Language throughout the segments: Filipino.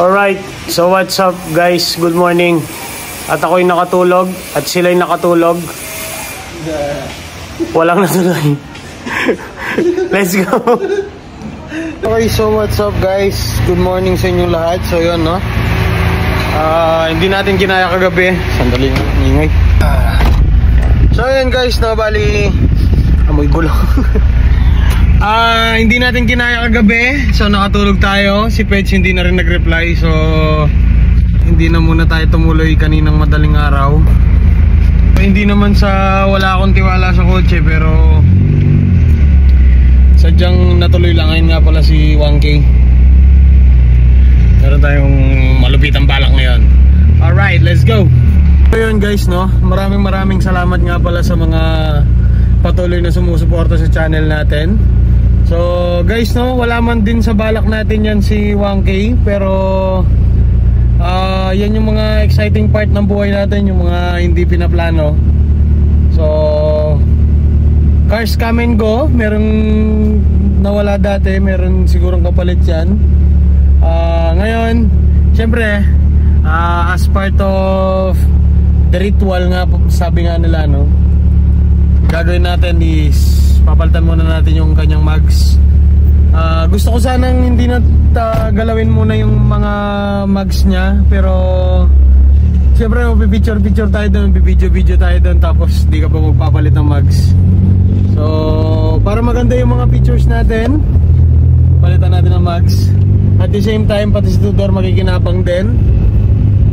Alright, so what's up guys? Good morning. At ako'y nakatulog at sila'y nakatulog. Walang natuloy. Let's go. Okay, so what's up guys? Good morning sa inyong lahat. So yun, no? Hindi natin kinaya kagabi. Sandali nga, ingay. So yun guys, no? Bali amoy gulo. Hindi natin kinaya kagabi. So nakatulog tayo. Si Peds hindi na rin nag-reply. So hindi na muna tayo tumuloy kaninang madaling araw. Hindi naman sa wala akong tiwala sa kotse, pero sadyang natuloy lang. Ngayon nga pala si 1K. Meron tayong malupitang balak ngayon. Alright, let's go. So yun guys, no? Maraming salamat nga pala sa mga patuloy na sumusuporta sa channel natin. So guys, no, wala man din sa balak natin yan si 1K, pero yan yung mga exciting part ng buhay natin, yung mga hindi pinaplano. So cars come and go. Meron nawala dati, meron sigurong kapalit yan. Ngayon, syempre, as part of the ritual nga, sabi nga nila, no, gagawin natin is papalitan muna natin yung kanyang mags. Gusto ko sanang hindi na galawin muna yung mga mags niya, pero siyempre magpipicture tayo doon, magpipideo tayo doon, tapos di ka pa magpapalit ng mags. So para maganda yung mga pictures natin, palitan natin ng mags. At the same time, pati si Tudor makikinabang din,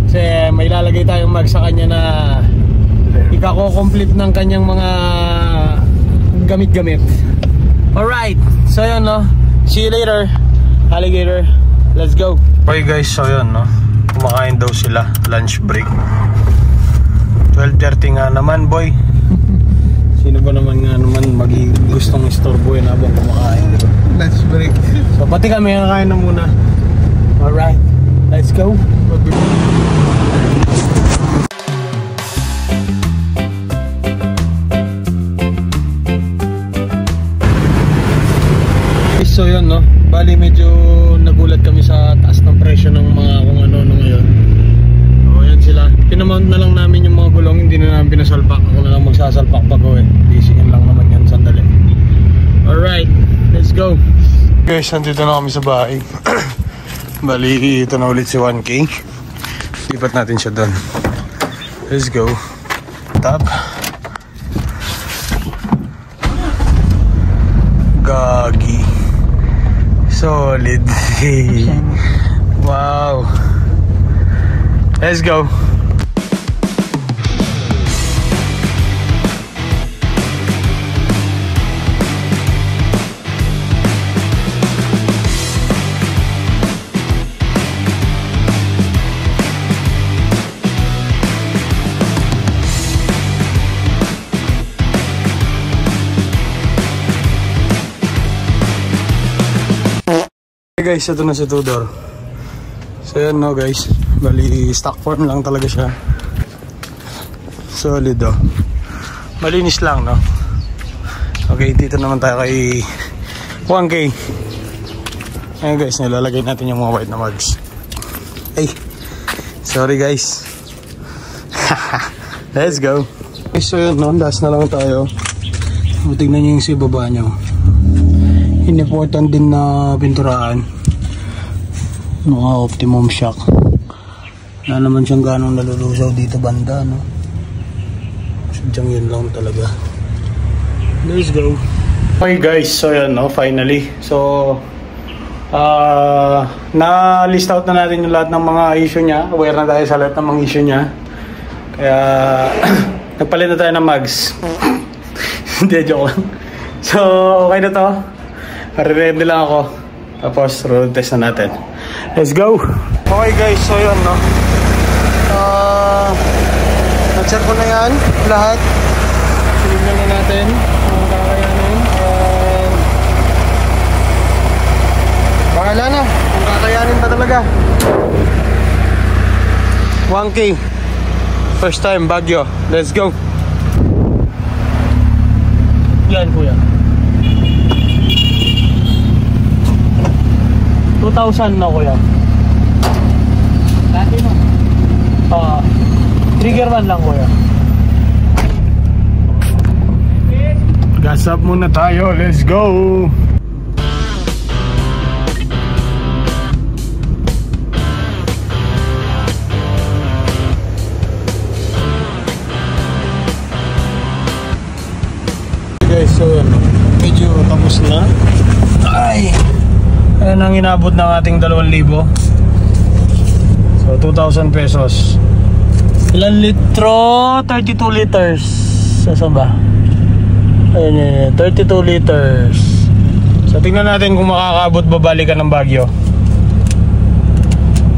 kasi may lalagay tayong mags sa kanya na ikako-complete ng kanyang mga gamit-gamit. Alright, so yun, no? See you later, alligator. Let's go. Okay guys, so yun, no? Kumakain daw sila, lunch break. 12:30 nga naman, boy. Sino ba naman nga naman gustong istorbo yun habang kumakain, diba? Lunch break. So pati kami kakain na muna. Alright, let's go. So yun, no? Bali medyo nagulat kami sa taas ng presyo ng mga kung ano ngayon. O yan sila. Pinamount na lang namin yung mga gulong, hindi na namin pinasalpak. Ako na lang magsasalpak pa ko eh. Bisingin lang naman yan, sandali. Alright, let's go. Guys, nandito na kami sa bahay. Bali, ito na ulit si 1K. Lipat natin siya doon. Let's go. Tap. Gagi. Solid. Wow. Let's go. Guys, ito na si Tudor. So yan, no guys, bali stock form lang talaga siya. Solid, oh. Malinis lang, no. Okay, dito naman tayo kay 1K. Ayan guys, nilalagay natin yung mga white na mags. Ay, sorry guys. Let's go. Okay, so yun, no, das na lang tayo. Tignan nyo yung sa baba nyo. Important din na pinturaan. Mga optimum shock. Wala naman siyang ganong nalulusaw dito banda, no? Sadyang yun lang talaga. Let's go. Okay guys, so yan, no, finally. So na-list out na natin yung lahat ng mga issue niya. Aware na tayo sa lahat ng mga issue niya. Kaya nagpalit na tayo ng mags. Hindi, joke lang. So okay na to. Ready lang ako. Tapos road test na natin. Let's go. Okay guys, so yun, no, na-check ko na yan lahat. Sinignan na natin kung kakayanin. And bahala na kung kakayanin pa talaga. 1K first time Baguio. Let's go. Yan kuya, 2,000 na kuya. Triggerman lang kuya. Gas up muna tayo, let's go! Guys, so medyo tapos na. Ay! Ayan ang inabot ng ating 2,000. So 2,000 pesos. Ilan litro? 32 liters. Saan ba? Ayan, 32 liters. So tingnan natin kung makakaabot babalikan ng Baguio.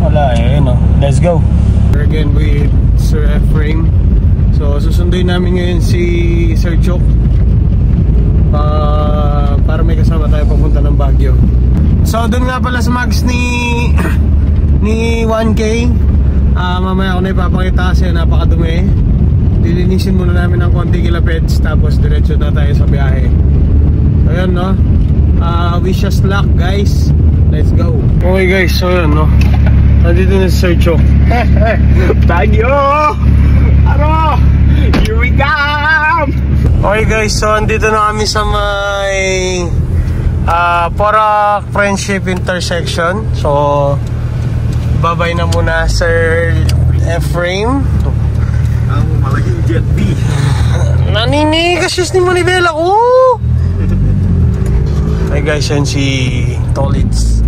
Wala eh, no? Let's go. We're again with Sir Ephraim. So susunduin namin ngayon si Sir Chok para may kasama tayo papunta ng Baguio. So doon nga pala sa mags ni 1K, mamaya ako na ipapakita kasi napakadumi. Dilinisin muna namin ng konti kilapeds, tapos diretso na tayo sa biyahe. So yun, no? Wish us luck guys. Let's go. Okay guys, so yun, no? Nandito na si Sir Chok. Baguio! Ano? Here we come! Okay guys, so andito na kami sa may Porac Friendship intersection. So babay na muna Sir Ephraim. Ang malaking jet B. Naninigas ni Manibela ko. Hey guys, yan si Tolits.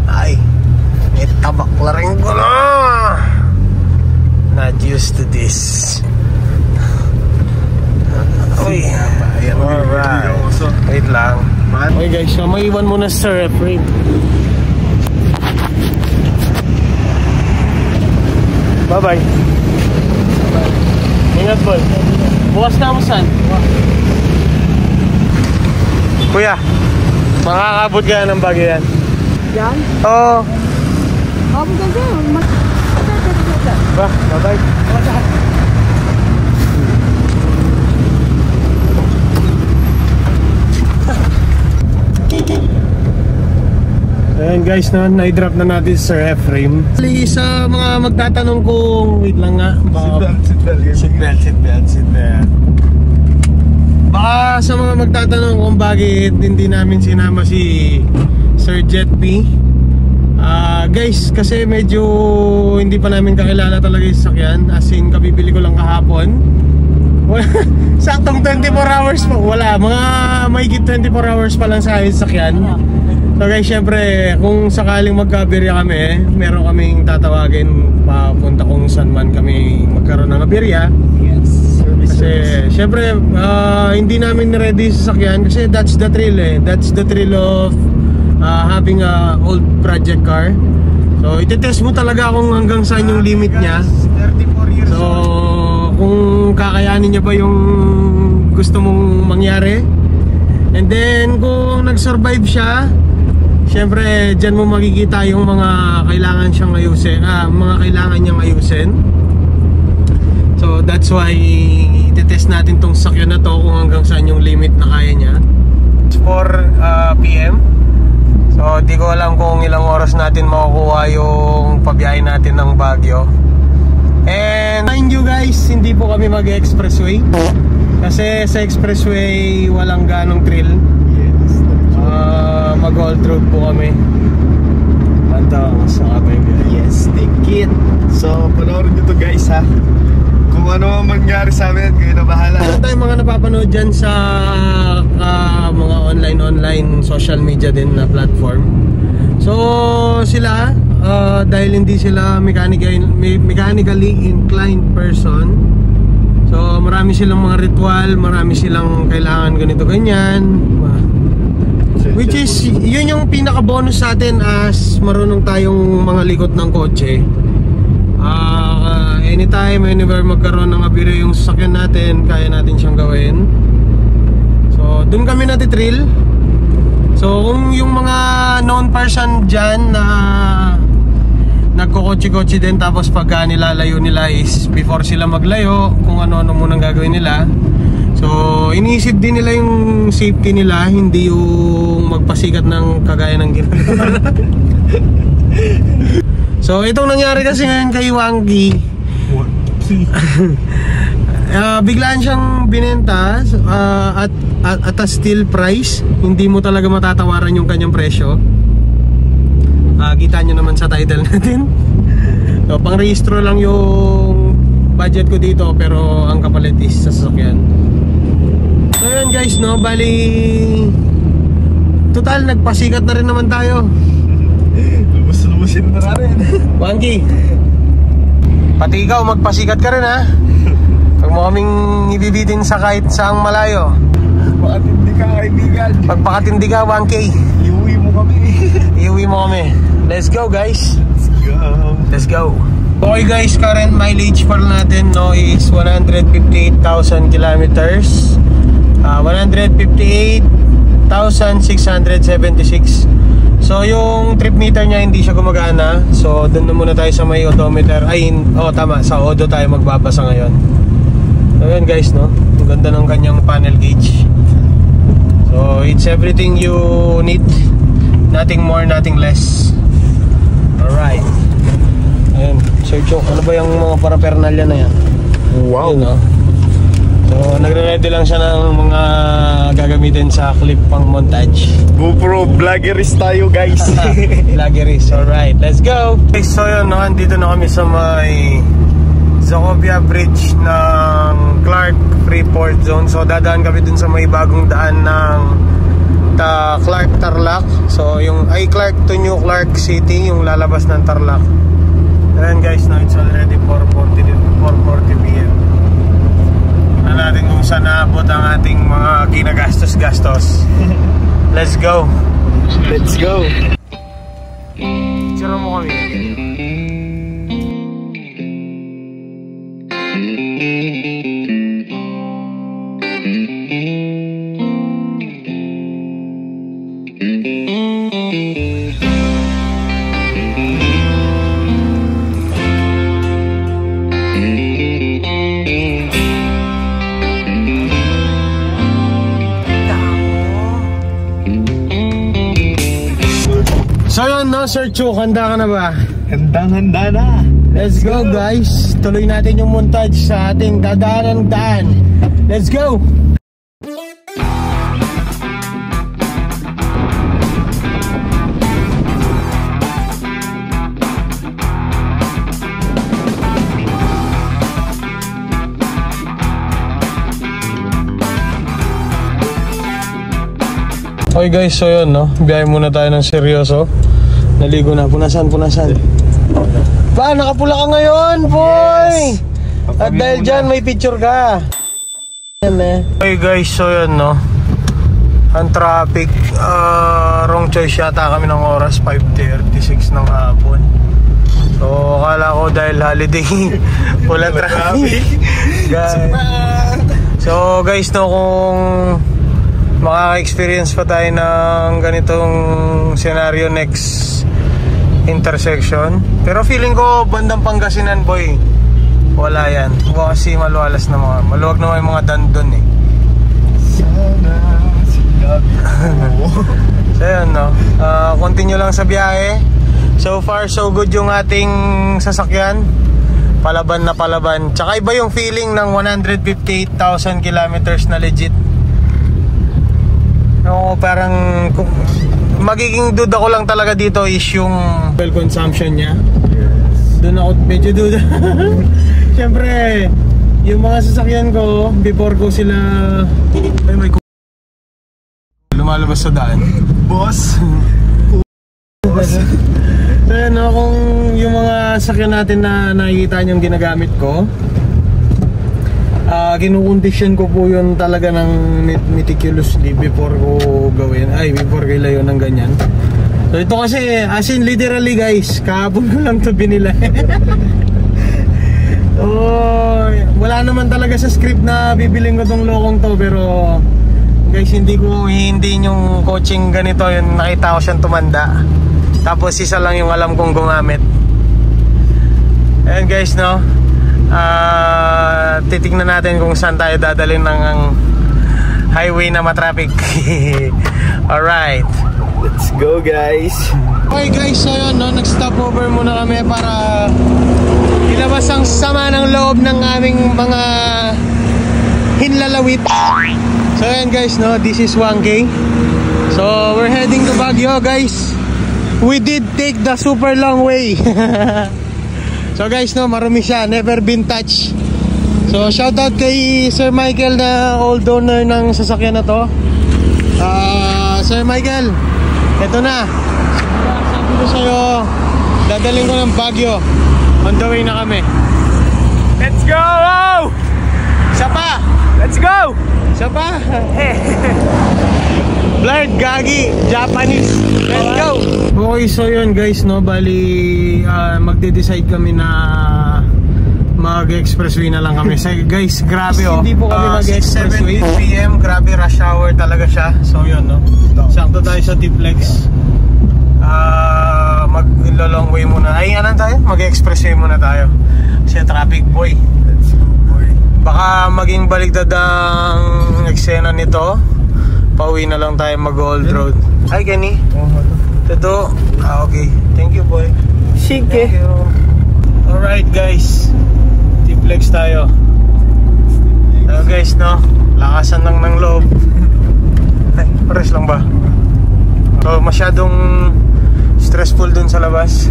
Ay, may tabak la rin ko na. Not used to this. Uy, alright. Wait lang. Okay guys, so maiwan muna Sir Ephraim. Bye bye. Ingat boy. Bukas na mo saan? Kuya, makakabot kaya ng Baguio yan? Yan? Oo. Oh, maganda. Ba, bye bye. Ayan guys, na-drop na natin si Sir Ephraim. Sa mga magtatanong kung, wait lang nga, seatbelt. Baka sa mga magtatanong kung bakit hindi namin sinama si Sir Jet P. Guys, kasi medyo hindi pa namin kakilala talaga yung sasakyan. As in, kabibili ko lang kahapon. Saktong 24 hours pa. Wala, mga mahigit 24 hours pa lang sa akin sasakyan. So guys, syempre kung sakaling magkabirya kami, meron kaming tatawagin papunta kung saan man kami magkaroon ng abirya. Yes. Kasi syempre hindi namin ready sa sasakyan kasi that's the thrill eh. That's the thrill of having a old project car. So itetest mo talaga kung hanggang saan yung limit niya. 34 years So kung kakayanin niya ba yung gusto mong mangyari. And then kung nag-survive siya, siyempre, dyan mo makikita yung mga kailangan siyang ayusin, mga kailangan niyang ayusin. So, that's why itetest natin tong sakyan na to kung hanggang saan yung limit na kaya niya. It's 4 PM. So, di ko alam kung ilang oras natin makukuha yung pabiyahe natin ng Baguio. And, mind you guys, hindi po kami mag-expressway. Kasi sa expressway, walang ganong thrill. Mag-old road po kami. Pantang sa kapay guys. Yes, take it. So, panoorin nyo to guys ha. Kung ano mangyari sa amin, kayo na bahala. Meron tayong mga napapanood dyan sa mga online social media din na platform. So sila, dahil hindi sila mechanically inclined person, so marami silang mga ritual, marami silang kailangan ganito ganyan. Which is, yun yung pinaka-bonus sa atin as marunong tayong mga likot ng kotse. Anytime, anywhere magkaroon ng abire yung sasakyan natin, kaya natin siyang gawin. So, dun kami natitrill. So, kung yung mga known person dyan na nagkukotse-kotse din, tapos pagka nilalayo nila is before sila maglayo, kung ano-ano munang gagawin nila. So, iniisip din nila yung safety nila, hindi yung magpasikat ng kagaya ng ginagawa. So, itong nangyari kasi ngayon kay Wangi. Biglaan siyang binenta at a steel price. Hindi mo talaga matatawaran yung kanyang presyo. Kita nyo naman sa title natin. So, pang rehistro lang yung budget ko dito, pero ang kapalit is sa sasakyan. So yun guys, no, bali total nagpasikat na rin naman tayo. Lubos-lubosin na rin. Wangki, pati ikaw magpasikat ka rin, ha. Huwag mo kaming ibibitin sa kahit saang malayo. Pagpakatindi ka, kaibigan. Pagpakatindi ka, 1K. Iuwi mo kami. Iuwi mo kami. Let's go guys. Let's go. Okay guys, current mileage pala natin, no, is 158,000 kilometers. 158,676. So yung trip meter niya hindi siya gumagana. So doon na muna tayo sa may odometer. Ay, tama, sa odo tayo magbabasa ngayon. So yun guys, no, ang ganda ng kanyang panel gauge. So it's everything you need. Nothing more, nothing less. Alright. Ayun, search yung ano ba yung mga paraphernalia na yan. Wow. Yun, no? So nagre-ready lang siya ng mga gagamitin sa clip pang montage. GoPro vloggeries tayo guys. Vloggeries, alright, let's go. Okay, so yun, no, andito na kami sa may Zacovia Bridge ng Clark Freeport Zone. So dadaan kami dun sa may bagong daan ng Clark Tarlac. So yung Clark to New Clark City, yung lalabas ng Tarlac. And guys, now it's already 4:40 PM. Tignan natin kung saan naabot ang ating mga ginagastos-gastos. Let's go. Let's go. Sira mo kami. So yun, no, Sir Chu, handa ka na ba? Handang-handa na. Let's go guys. Tuloy natin yung montage sa ating dadaanan ng daan. Let's go! Okay guys, so yun, no, biyahe muna tayo ng seryoso. Naligo na, punasan. Pa, nakapula ka ngayon, boy! Yes. At dahil dyan, may picture ka. Yan eh. Okay guys, so yun, no, ang traffic, wrong choice yata kami ng oras, 5:36 ng hapon. So akala ko dahil holiday wala traffic. So guys, no, kung makaka-experience pa tayo ng ganitong scenario next intersection, pero feeling ko bandang Pangasinan, boy, wala yan. Kasi maluwalas na maluwag na yung mga dandon eh. Sana sinabi mo. So yun, no, continue lang sa biyahe. So far so good yung ating sasakyan. Palaban na palaban. Tsaka iba yung feeling ng 158,000 kilometers na legit. No, parang magiging duda ko lang talaga dito is yung fuel consumption niya. Yes. Doon ako medyo duda. Siyempre, yung mga sasakyan ko before ko sila may lumalabas sa daan. Boss. So yun, no, kung yung mga sasakyan natin na nakikita niyong ginagamit ko, kinukondisyon ko po yun talaga ng meticulously before ko gawin, before ko ilayo ng ganyan. So ito kasi, as in literally guys, kahapon ko lang ito binila. So wala naman talaga sa script na bibiling ko tong lokong to, pero guys, hindi yung coaching ganito, yun nakita ko siyang tumanda. Tapos isa lang yung alam kong gumamit. And guys, no, titignan natin kung saan tayo dadalhin ng highway na matraffic. Alright, let's go guys. Okay guys, so yun, no, nag-stop over muna kami para Nilabas ang sama ng loob ng aming mga hinlalawit. So ayan guys, no, this is 1K. So we're heading to Baguio guys. We did take the super long way. So guys, no, marumi siya, never been touched. So shout out kay Sir Michael na old owner ng sasakyan na to. Sir Michael, eto na. Sabi ko sa'yo, dadaling ko ng Baguio. On the way na kami. Let's go! Isa pa! Let's go! Isa pa! Blurred, gagi, Japanese. Let's go! Okay, so yun guys, no, bali magde-decide kami na mag-expressway na lang kami. So, guys, grabe oh. Hindi po kami mag-expressway. 7 PM, grabe rush hour talaga siya. So yun, no. Sakto tayo sa T-Flex. Mag-long way muna. Ay, ano tayo? Mag-expressway muna tayo. Kasi traffic boy. Let's go, boy. Baka maging baligtad ang eksena nito. Pauwi na lang tayo mag-old road. Hi, Kenny. Ito. Okay. Thank you, boy. Sige. Alright, guys. T-Flex tayo. So, guys, no? Lakasan lang ng loob. Ay, pares lang ba? So, masyadong stressful dun sa labas.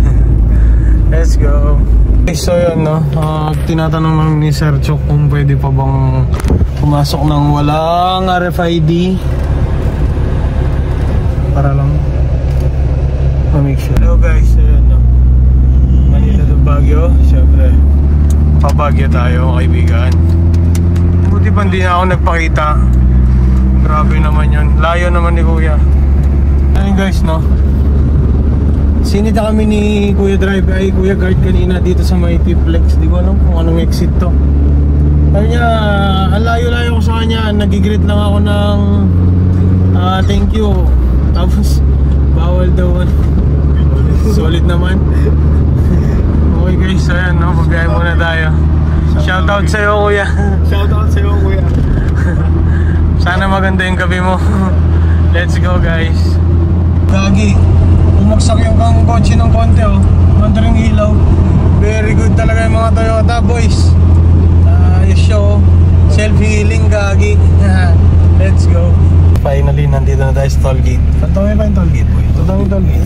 Let's go. Okay, so yun, no? Tinatanong lang ni Sir Chok kung pwede pa bang pumasok ng walang RFID para lang make sure. Hello guys, ayun, no? Manila to Baguio. Siyempre pa-Baguio tayo, kaibigan. Buti pa hindi na ako nagpakita. Grabe naman yun. Layo naman ni Kuya. Ayun guys, no? Sinita kami ni Kuya Driver, ay Kuya Guard kanina dito sa may T-Flex. Di ko alam kung anong exit to. Sabi niya, ang layo-layo ko sa kanya. Nagigreet lang ako ng thank you. Tapos bawal daw. Solid naman. Okay guys, so ayan, no? Pagbiyahe muna tayo. Shoutout sa'yo Kuya. Shoutout sa'yo, Kuya. Sana maganda yung gabi mo. Let's go guys. Gagi, bumagsak yung kang kotse ng konti oh. Ganda rin ilaw. Very good talaga yung mga Toyota boys. Ayos siya oh. Self-healing gagi. Let's go. Finally, nandito na tayo sa toll gate. Pantawin pa yung toll gate boy. Ito yung toll gate.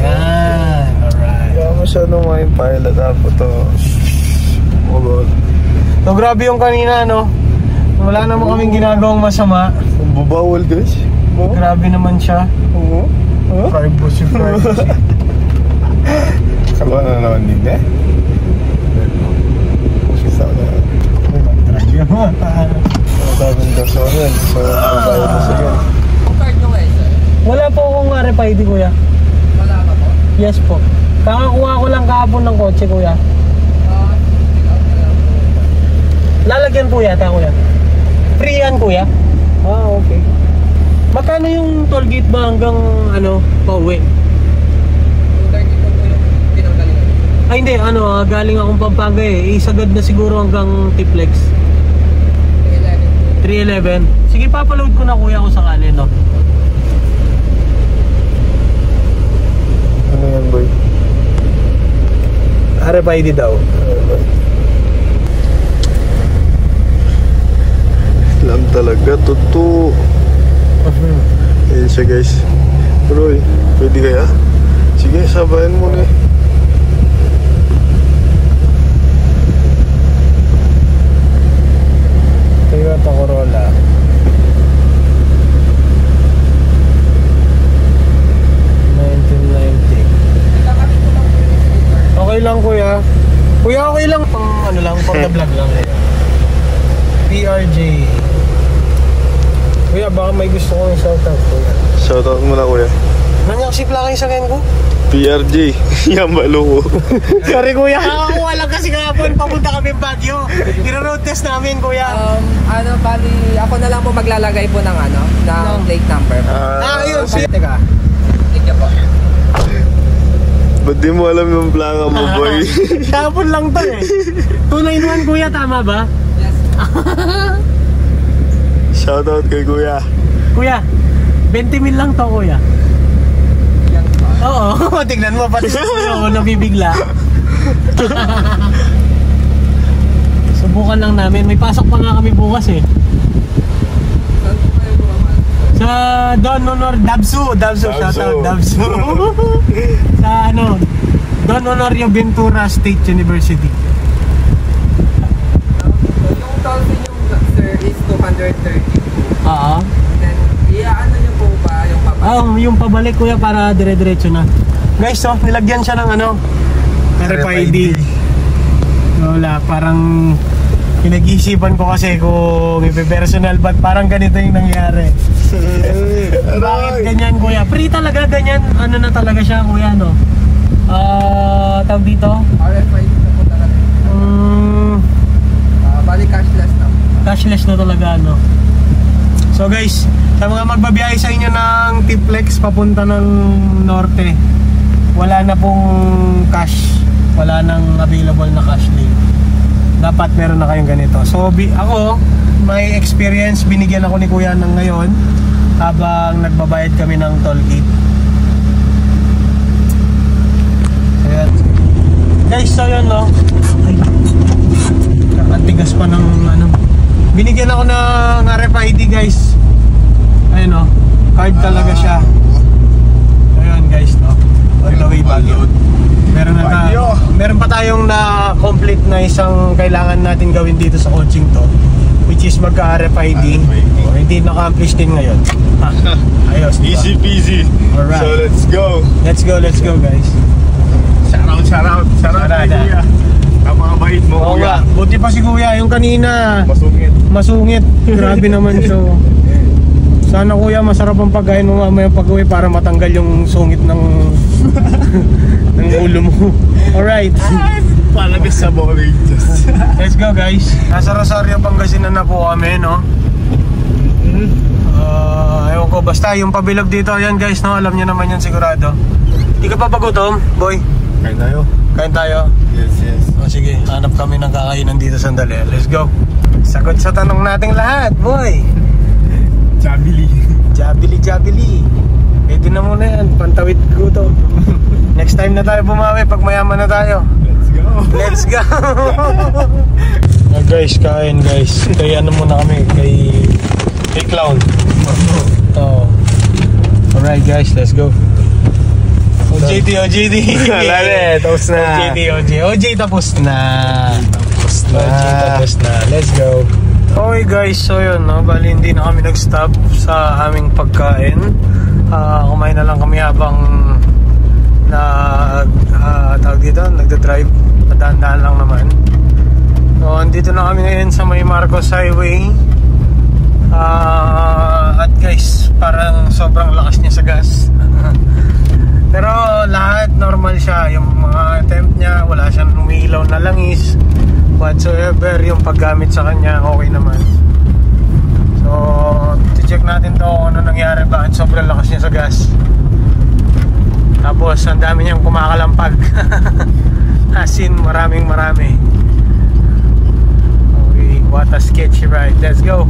Ayan, alright. Kaya masyadong may pilot ako to. Oh god. So grabe yung kanina no. Wala naman kaming ginagawang masama. Ang babawal guys. Grabe naman siya. Oo. Privacy. Kawa na naman din eh. Isa na. Matabing gasolin. So, matabing gasolin. Wala po akong RFID, kuya. Wala ka po? Yes po. Kakakuha ko lang kahapon ng kotse, kuya. Lalagyan po yata, kuya. Free yan, kuya. Okay. Magkano yung toll gate ba hanggang ano, pauwi? 230 po yung pinanggalingan. Ay hindi, galing akong Pampanga eh. Isagad na siguro hanggang T-Flex. 311. Sige, papaload ko na kuya kung sakali, no? Ano yan boy? RFID daw. Lang talaga, totoo. Ayan siya guys. Pero pwede kaya? Sige, sabayan mo na. Toyota Corolla. Okay lang kuya. Kuya okay lang pang ano lang, pang vlog lang. PRJ. Kuya baka may gusto kong shoutout kuya. Shoutout mo na kuya. Nanyaksip lang kayo sa akin ko? PRJ. Yan balo ko. Sorry kuya, kakakuha lang kasi kahapon papunta kami Baguio. I-road test namin kuya. Bali, ako na lang po maglalagay po ng ng plate number. Ayun, teka. Tika po. Ba't di mo alam yung plaka mo boy? Kahapon lang to eh. 291 kuya, tama ba? Yes. Shoutout kay kuya. Kuya, 20 mil lang to, kuya. Yan po. Oo, tignan mo pati sa kuya ko nabibigla. Subukan lang namin. May pasok pa nga kami bukas eh. Saan po kayo bumaman? Sa Don Honor Dabsu. Shoutout Dabsu. Sa ano, Don Honorio Ventura State University. Yung dolphin yung sir is 230. Oo. Then, ano nyo po ba yung pabalik? Yung pabalik kuya para dire-diretso na. Guys, so, nilagyan siya ng ano, RFID. Wala, parang pinag-isipan ko kasi kung ipe-personal, but parang ganito yung nangyari. Bakit ganyan kuya? Free talaga ganyan, ano na talaga siya kuya, no? Tawag dito? RFID na po talaga. Bali cashless na. Cashless na talaga, no? So guys, sa mga magbabiyahe sa inyo ng Tiplex papunta ng norte, wala na pong cash, wala nang available na cash lane. Dapat meron na kayong ganito. So ako, may experience, binigyan ako ni kuya ng ngayon habang nagbabayad kami ng toll gate. Ayan. Guys, so yun, no? Ay, kakatigas pa ng ano. Binigyan ako ng RFID, guys. Ayun, no? Card talaga siya. Ayun, guys, no? All the way Baguio. Meron pa tayong na-complete na isang kailangan natin gawin dito sa coaching to, which is magka-RFID. Hindi na-accomplish din ngayon. Ayos, diba? Easy peasy. Alright. So let's go. Let's go guys. Shout out kay kuya. Kapakabait mo Oo nga, kuya. buti pa si kuya. Yung kanina masungit. Grabe naman. So sana kuya, masarap ang pagkain mo mamaya pag-uwi para matanggal yung sungit ng ng ulo mo. Alright. Palabas sa Bolitas. Let's go guys. Nasa Rosario, Pangasinan na po kami, no? Ewan ko, basta yung pabilog dito, yan guys, no? Alam nyo naman yan sigurado. Di ka pa pagutom, boy? Kain tayo. Kain tayo? Yes. O sige, hanap kami ng kakainan dito sandali. Let's go. Sagot sa tanong nating lahat, boy. Jabili. Pwede na muna yan, pantawid gutom. Next time na tayo bumawi pag mayaman na tayo. Let's go. Guys, kain guys. Kaya ano muna kami kay Clown. Alright guys, let's go. OJT. Lale, tapos na. OJ tapos na. Let's go. Okay guys, so yun, no? Bali hindi na kami nag-stop sa aming pagkain. Kumain na lang kami habang nagda-drive. Dahan-dahan lang naman. So andito na kami ngayon sa may Marcos Highway. At guys, parang sobrang lakas niya sa gas. Pero lahat normal siya. Yung mga temp niya, wala siyang umiilaw na langis whatsoever. Yung paggamit sa kanya, okay naman. So, check natin to kung ano nangyari. Bakit sobrang lakas niya sa gas. Tapos, ang dami niyang kumakalampag. As in, marami. Okay, what a sketchy ride. Let's go.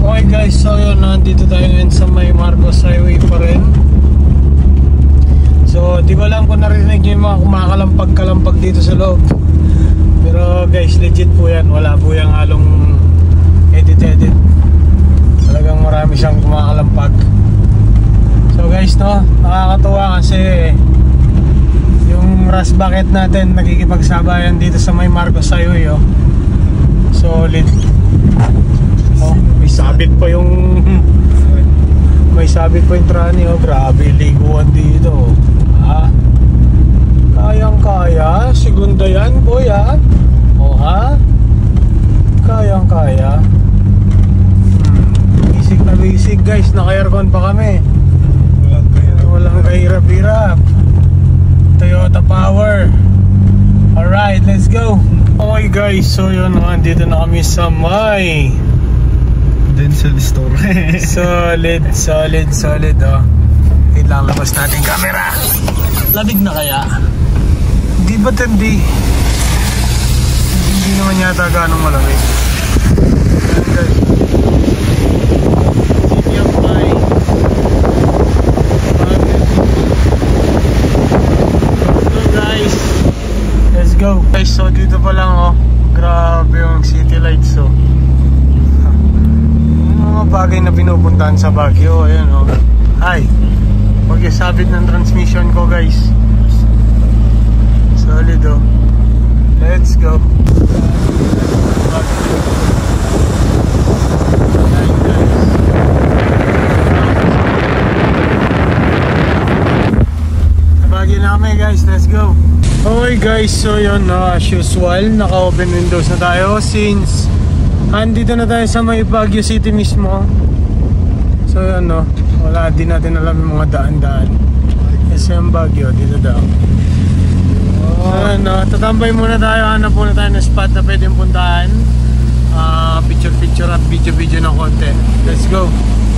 Okay guys, so yun, nandito tayo ngayon sa may Marcos Highway pa rin. So, di ko alam kung narinig nyo yung mga kumakalampag dito sa loob. Pero guys, legit po yan. Wala po yung halong edit. Talagang marami siyang kumakalampag. So guys, no, nakakatuwa kasi yung rust bucket natin nakikipagsabayan dito sa may Marcos Highway, oh. Solid. Oh, may sabit pa yung trani, oh. Grabe, liguan dito. Kayang-kaya. Segunda yan, boy, ha? O, ha? Kayang-kaya. Basic na basic, guys. Naka-aircon pa kami. Walang kahirap-hirap. Toyota Power. Alright, let's go. Okay, guys. So, yun. Andito na kami sa may Denzel store. Solid, oh. Wait lang, labas natin camera. Lamig na kaya? Di ba hindi naman yata ganong malamig. So guys, let's go. pa lang oh. Grabe yung city lights oh. Yung mga bagay na pinupuntahan sa Baguio. Ayan oh. Ay, mag-isabit ng transmission ko guys. Solid oh. Let's go. Baguio na kami guys, let's go. Okay guys, so yun as usual, naka-open windows na tayo since andito na tayo sa may Baguio City mismo. So yun wala din natin alam yung mga daan-daan. SM Baguio, dito daw. So yun tatambay muna tayo, hanap muna tayo ng spot na pwedeng puntahan. Picture at video ng konti. Let's go.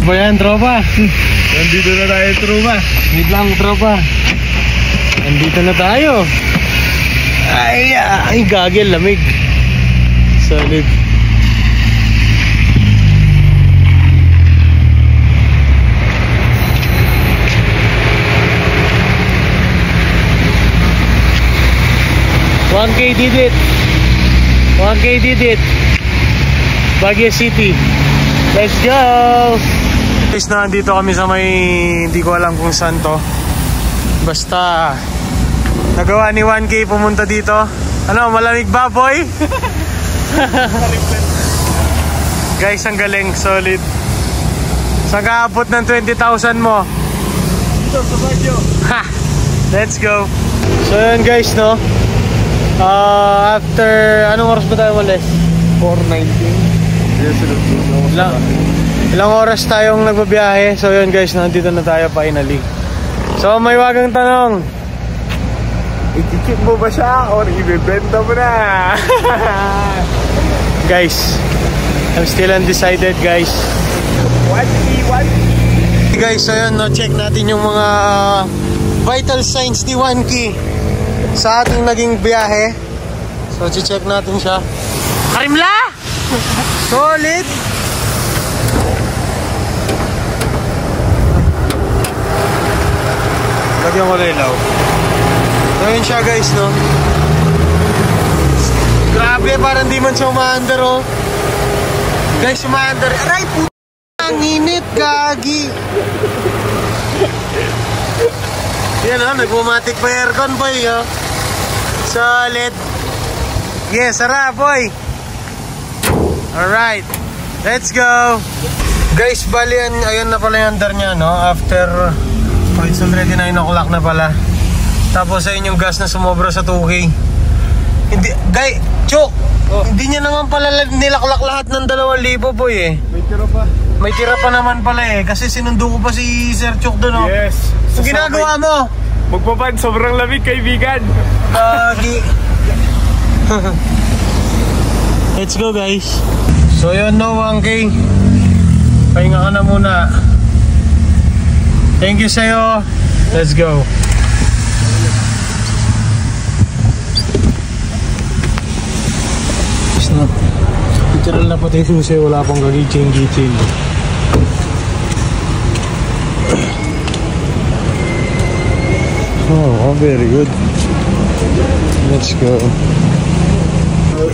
Bayan tropa. Nandito na tayo tropa. Wait lang tropa. Nandito na tayo. Ay gagil, lamig. Solid. $1K did it. 1K did it. Baguio City. Let's go. Guys, nandito kami sa may hindi ko alam kung saan to. Basta nagawa ni 1K pumunta dito. Ano, malamig ba boy? Guys, ang galing, solid. Saan ka abot ng 20,000 mo? Dito sa Baguio. Ha! Let's go. So yun guys after anong oras ba tayo malis? 4:19. Ilang oras tayong nagbabiyahe. So yun guys, nandito na tayo finally. So may wagang tanong, I-keep mo ba siya or ibebenta mo na? guys, I'm still undecided guys. Guys, so yun check natin yung mga vital signs ni 1K sa ating naging biyahe. So check natin siya. Karimla! Solid! Lagyan ko na ilaw. So yun siya guys Grabe, parang di man siya umaandar Guys, umaandar. Aray, puto! Ang init, gagi! Yan nagbumatik pa aircon boy Solid. Yes, sarap boy. Alright, let's go. Guys, bali ayun na pala yung andar niya after it's already 9 o'clock na pala. Tapos sa inyong gas na sumobra sa 2K. Hindi, guys, Chok, hindi niya naman pala nilaklak lahat ng 2,000 boy May tira pa. May tira pa naman pala kasi sinundo ko pa si Sir Chok doon Yes. Ang ginagawa mo? Magpapad, sobrang lamig kaibigan. Lagi. Let's go guys. So yun 1K. Pahinga ka na muna. Thank you sa'yo. Let's go. Literal na pati susi, wala pang gagicing-gicing. Oh, very good. Let's go.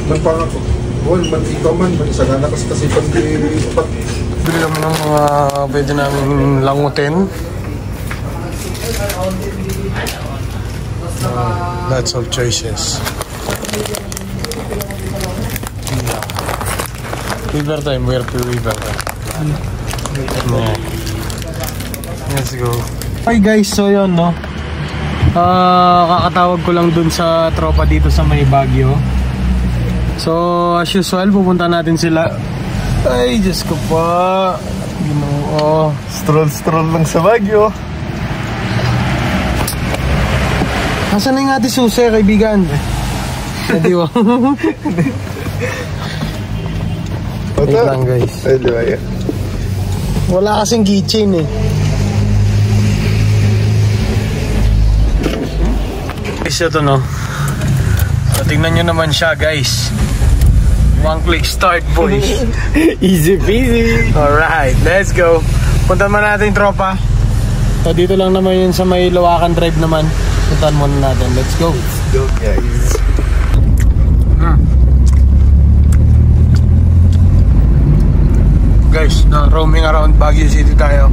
Nagpangako. Man, ikaw man, magsagana kasi pag Bili lang ng mga pwede namin langutin. Lots of choices. Weaver time, where to Weaver time? Yeah. Let's go. Hi guys, so yun kakatawag ko lang dun sa tropa dito sa may Baguio. So as usual, pupunta natin sila. Ay, Diyos ko pa. Stroll lang sa Baguio. Nasaan na yung ate susi, kaibigan? Hindi ba? Wait lang guys. Ay, di ba yan? Wala kasing keychain Guys, ito So tingnan nyo naman siya guys. One click start boys. Easy peasy. Alright, let's go. Puntan mo natin tropa. So dito lang naman yun sa may Lawakan Drive naman. Puntan muna natin, let's go. Let's go guys. Guys, na roaming around Baguio City tayo.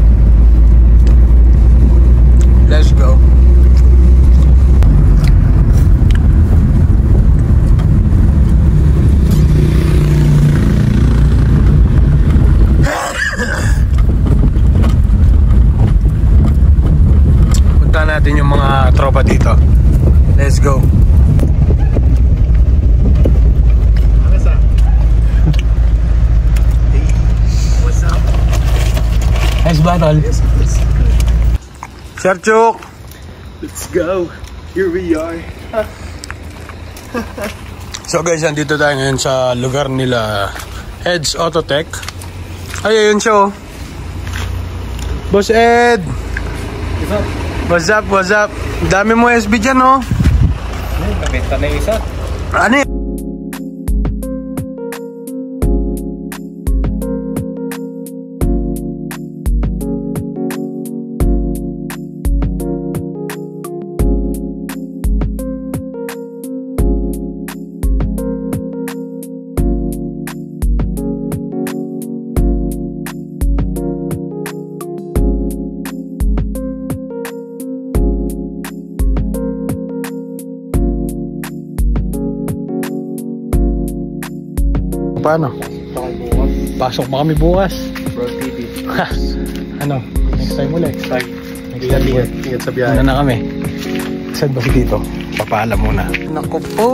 Let's go. Punta natin yung mga tropa dito. Let's go. Nice battle. Sir Chuk. Let's go. Here we are. So guys, andito tayo ngayon sa lugar nila Ed's Autotech. Ay, ayun siya oh. Boss Ed. What's up? What's up? Dami mo SB dyan oh. Nabenta na yung isa. Ano yun? Paano? Pasok ba kami bukas? Bro, TV. Ano? Next time ulit? Next time ulit. Ingat sa biyahe. Ano na kami? Saan ba si Tito? Papaalam muna. Naku po!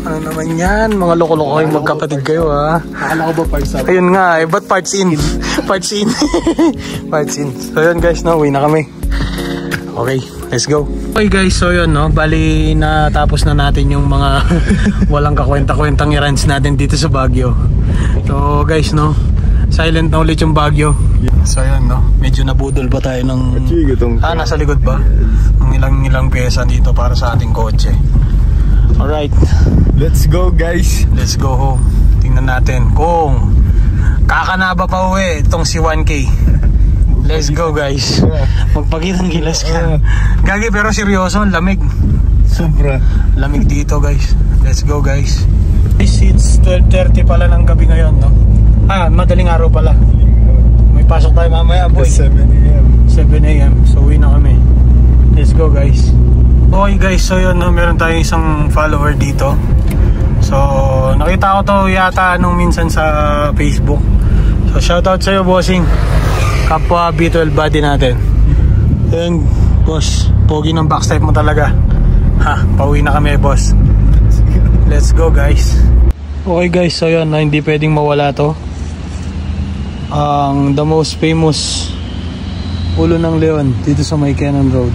Ano naman yan? Mga loko-loko yung magkapatid kayo ha? Akala ko ba parts up? Ayun nga eh, ba't parts in? Parts in. Parts in. So yun guys, no? Uwi na kami. Okay, let's go. Okay guys, so yun no, bali natapos na natin yung mga walang kakwenta-kwentang errands natin dito sa Baguio. So guys no, silent na ulit yung Baguio. So yun no, medyo nabudol pa tayo ng nasa likod ba? Ng ilang pyesa dito para sa ating kotse. Alright, let's go guys. Let's go home. Tingnan natin kung kakanaba pa uwi itong si 1K. Let's go guys. Magpakitang gilas ka. Gagi pero seryoso, lamig. Sobra. Lamig dito guys. Let's go guys. It's 12:30 pala ng gabi ngayon no. Madaling araw pala. May pasok tayo mamaya boy. 7 AM. 7 AM. So uwi na kami. Let's go guys. Okay guys, so yun no, meron tayong isang follower dito. So nakita ko to yata nung minsan sa Facebook. So shoutout sa'yo bossing. Kapwa B12 body natin. And boss, pogi ng backstep mo talaga. Pauwi na kami boss. Let's go guys. Okay guys, so yun, hindi pwedeng mawala to. Ang the most famous Ulo ng Leon dito sa May Cannon Road.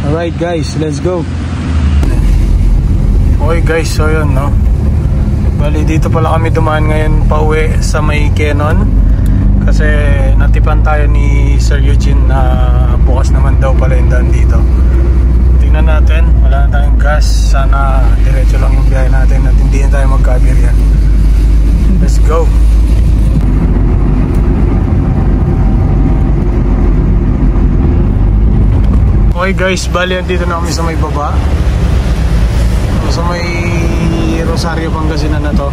Alright guys, let's go. Okay guys, so yun no, bali dito pala kami dumaan ngayon pauwi sa May Cannon. Kasi natipan tayo ni Sir Eugene na bukas naman daw pala yung daan dito. Tingnan natin, wala na tayong gas. Sana diretso lang yung biyahe natin at hindi na tayo magkabiryan. Let's go. Okay guys, bali dito na kami sa may baba. Sa may Rosario Pangasinan na to.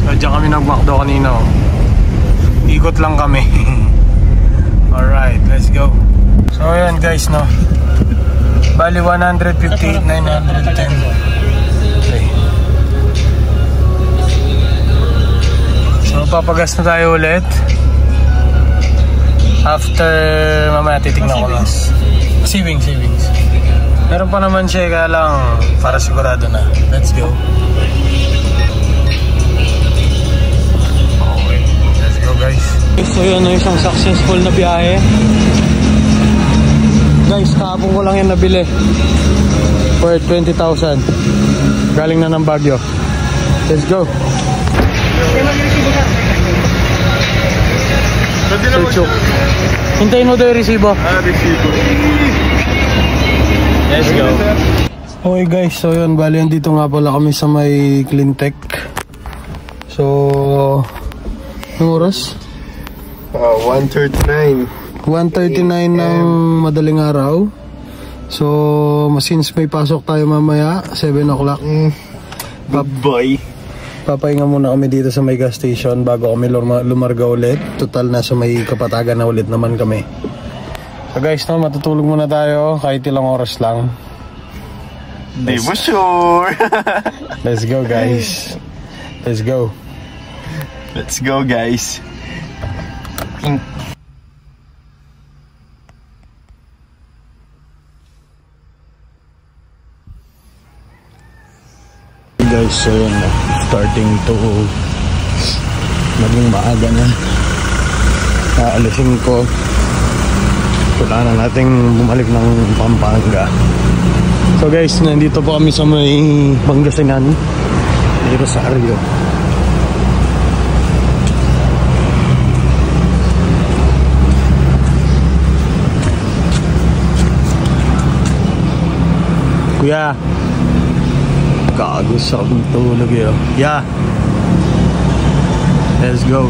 So dyan kami nagmakdo kanina oh. Ikot lang kami. Alright, let's go. So ayan guys no, bali 158, 910. Okay. So papagas na tayo ulit. After mamaya titignan ko lang. Savings. Meron pa naman siya, kaya lang para sigurado na. Let's go. Guys, so yun no, isang successful na biyahe guys. Kahapon ko lang yan nabili for 20,000 galing na ng Baguio. Let's go. Hintayin mo daw yung resibo. Resibo. Let's go. Okay guys, so yun, bali dito nga pala kami sa may Cleantech. So anong oras? 1:39 ng madaling araw. So since may pasok tayo mamaya 7 o'clock, Good boy. Papahinga muna kami dito sa may gas station bago kami lumarga ulit. Total nasa may Kapatagan na ulit naman kami. So guys, no, matutulog muna tayo kahit ilang oras lang. Di mo sure. Let's go guys. Let's go. Let's go guys. Guys, so yun, starting to maging maaga na. Aalisin ko. Kailangan nating bumalik ng Pampanga. So guys, nandito po kami sa may Pangasinan, Rosario. Kuya, gago sa akong tulog yun. Yeah. Let's go.